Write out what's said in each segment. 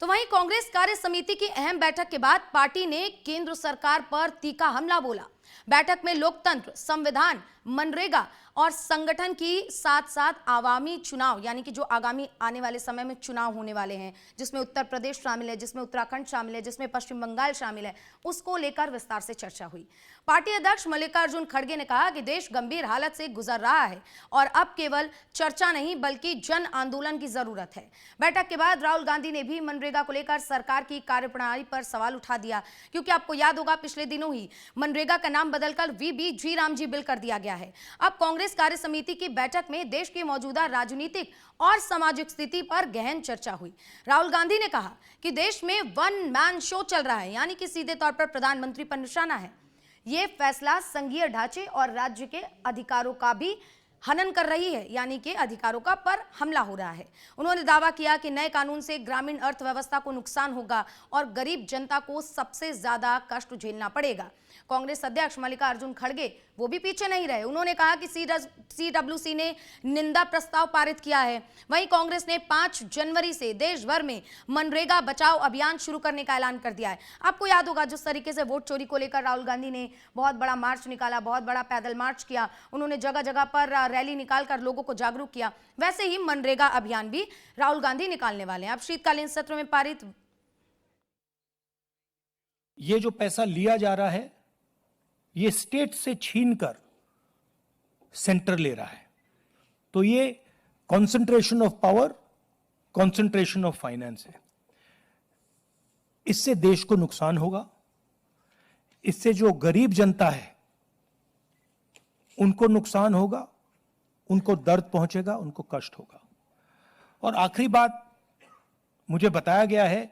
तो वहीं कांग्रेस कार्य समिति की अहम बैठक के बाद पार्टी ने केंद्र सरकार पर तीखा हमला बोला। बैठक में लोकतंत्र, संविधान, मनरेगा और संगठन की साथ साथ आगामी चुनाव यानी कि जो आगामी आने वाले समय में चुनाव होने वाले हैं, जिसमें उत्तर प्रदेश शामिल है, जिसमें उत्तराखंड शामिल है, जिसमें पश्चिम बंगाल शामिल है, उसको लेकर विस्तार से चर्चा हुई। पार्टी अध्यक्ष मल्लिकार्जुन खड़गे ने कहा कि देश गंभीर हालत से गुजर रहा है और अब केवल चर्चा नहीं बल्कि जन आंदोलन की जरूरत है। बैठक के बाद राहुल गांधी ने भी मनरेगा को लेकर सरकार की कार्यप्रणाली पर सवाल उठा दिया, क्योंकि आपको याद होगा पिछले दिनों ही मनरेगा का नाम बदलकर वीबीजी रामजी बिल कर दिया गया है। अब कांग्रेस कार्य समिति की बैठक में देश की मौजूदा राजनीतिक और सामाजिक स्थिति पर गहन चर्चा हुई। राहुल गांधी ने कहा कि देश में वन मैन शो चल रहा है, यानी कि सीधे तौर पर प्रधानमंत्री पर निशाना है। यह फैसला संघीय ढांचे और राज्य के अधिकारों का भी हनन कर रही है, यानी कि अधिकारों का पर हमला हो रहा है। उन्होंने दावा किया कि नए कानून से ग्रामीण अर्थव्यवस्था को नुकसान होगा और गरीब जनता को सबसे ज्यादा कष्ट झेलना पड़ेगा। कांग्रेस अध्यक्ष मल्लिकार्जुन खड़गे वो भी पीछे नहीं रहे। उन्होंने कहा कि सीडब्ल्यूसी ने निंदा प्रस्ताव पारित किया है। वहीं कांग्रेस ने 5 जनवरी से देश भर में मनरेगा बचाओ अभियान शुरू करने का ऐलान कर दिया है। आपको याद होगा जिस तरीके से वोट चोरी को लेकर राहुल गांधी ने बहुत बड़ा मार्च निकाला, बहुत बड़ा पैदल मार्च किया, उन्होंने जगह जगह पर रैली निकालकर लोगों को जागरूक किया, वैसे ही मनरेगा अभियान भी राहुल गांधी निकालने वाले हैं। अब शीतकालीन सत्र में पारित ये जो पैसा लिया जा रहा है ये स्टेट से छीनकर सेंटर ले रहा है, तो ये concentration of power, concentration of finance है। इससे देश को नुकसान होगा, इससे जो गरीब जनता है उनको नुकसान होगा, उनको दर्द पहुंचेगा, उनको कष्ट होगा। और आखिरी बात, मुझे बताया गया है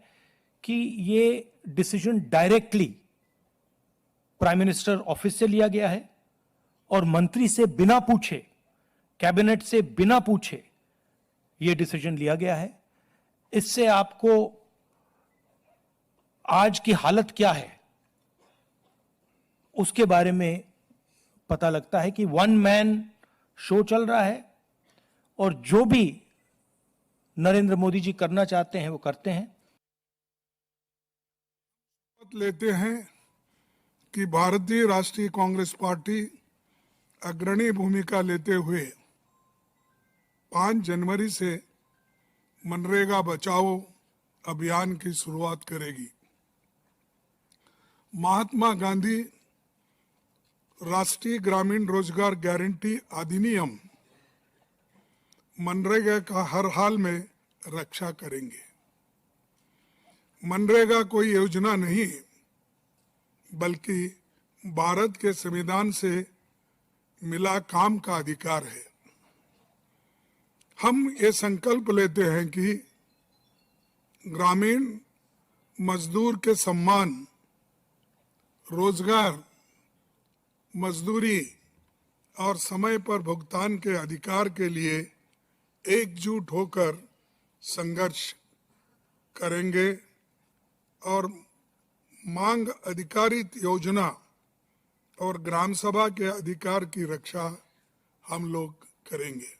कि ये decision directly prime minister office से लिया गया है और मंत्री से बिना पूछे, कैबिनेट से बिना पूछे यह डिसीजन लिया गया है। इससे आपको आज की हालत क्या है उसके बारे में पता लगता है कि वन मैन शो चल रहा है और जो भी नरेंद्र मोदी जी करना चाहते हैं वो करते हैं। लेते हैं कि भारतीय राष्ट्रीय कांग्रेस पार्टी अग्रणी भूमिका लेते हुए 5 जनवरी से मनरेगा बचाओ अभियान की शुरुआत करेगी। महात्मा गांधी राष्ट्रीय ग्रामीण रोजगार गारंटी अधिनियम मनरेगा का हर हाल में रक्षा करेंगे। मनरेगा कोई योजना नहीं बल्कि भारत के संविधान से मिला काम का अधिकार है। हम ये संकल्प लेते हैं कि ग्रामीण मजदूर के सम्मान, रोजगार, मजदूरी और समय पर भुगतान के अधिकार के लिए एकजुट होकर संघर्ष करेंगे और मांग आधारित योजना और ग्राम सभा के अधिकार की रक्षा हम लोग करेंगे।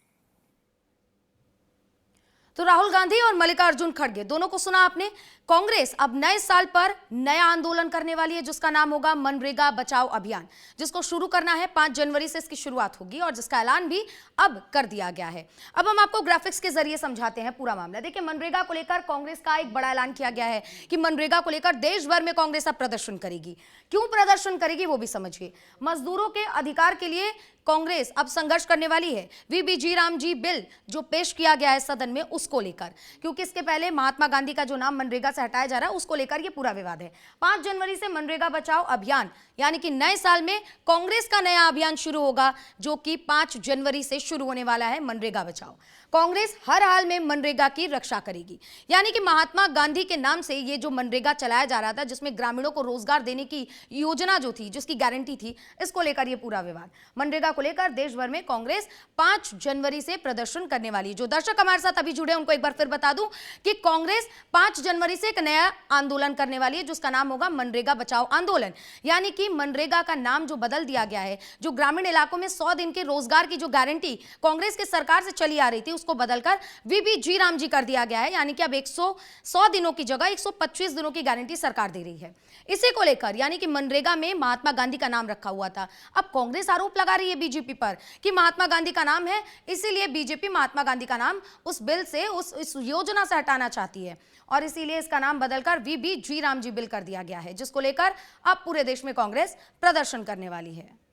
तो राहुल गांधी और मल्लिकार्जुन खड़गे दोनों को सुना आपने। कांग्रेस अब नए साल पर नया आंदोलन करने वाली है जिसका नाम होगा मनरेगा बचाओ अभियान, जिसको शुरू करना है 5 जनवरी से इसकी शुरुआत होगी और जिसका ऐलान भी अब कर दिया गया है। अब हम आपको ग्राफिक्स के जरिए समझाते हैं पूरा मामला। देखिए, मनरेगा को लेकर कांग्रेस का एक बड़ा ऐलान किया गया है कि मनरेगा को लेकर देश भर में कांग्रेस अब प्रदर्शन करेगी। क्यों प्रदर्शन करेगी वो भी समझिए। मजदूरों के अधिकार के लिए कांग्रेस अब संघर्ष करने वाली है। वीबीजी रामजी बिल जो पेश किया गया है सदन में उसको लेकर, क्योंकि इसके पहले महात्मा गांधी का जो नाम मनरेगा से हटाया जा रहा है उसको लेकर ये पूरा विवाद है। 5 जनवरी से मनरेगा बचाओ अभियान यानी कि नए साल में कांग्रेस का नया अभियान शुरू होगा जो कि 5 जनवरी से शुरू होने वाला है। मनरेगा बचाओ। कांग्रेस हर हाल में मनरेगा की रक्षा करेगी, यानी कि महात्मा गांधी के नाम से ये जो मनरेगा चलाया जा रहा था जिसमें ग्रामीणों को रोजगार देने की योजना जो थी, जिसकी गारंटी थी, इसको लेकर ये पूरा विवाद। मनरेगा को लेकर देश भर में कांग्रेस 5 जनवरी से प्रदर्शन करने वाली है। जो दर्शक हमारे साथ अभी जुड़े उनको एक बार फिर बता दूं कि कांग्रेस 5 जनवरी से एक नया आंदोलन करने वाली है जिसका नाम होगा मनरेगा बचाओ आंदोलन। यानी कि मनरेगा का नाम जो बदल दिया गया है, जो ग्रामीण इलाकों में 100 दिन के रोजगार की जो गारंटी कांग्रेस की सरकार से चली आ रही थी उसको बदलकर वीबी राम जी कर दिया गया है, यानी कि अब 100 दिनों की जगह 125 दिनों की गारंटी सरकार दे रही है। इसी को लेकर यानी कि मनरेगा में महात्मा गांधी का नाम रखा हुआ था। अब कांग्रेस आरोप लगा रही है बीजेपी पर कि महात्मा गांधी का नाम है, इसीलिए बीजेपी महात्मा गांधी का नाम उस बिल से, उस योजना से हटाना चाहती है और इसीलिए इसका नाम बदलकर वीबी राम जी बिल कर दिया गया है, जिसको लेकर अब पूरे देश में कांग्रेस प्रदर्शन करने वाली है।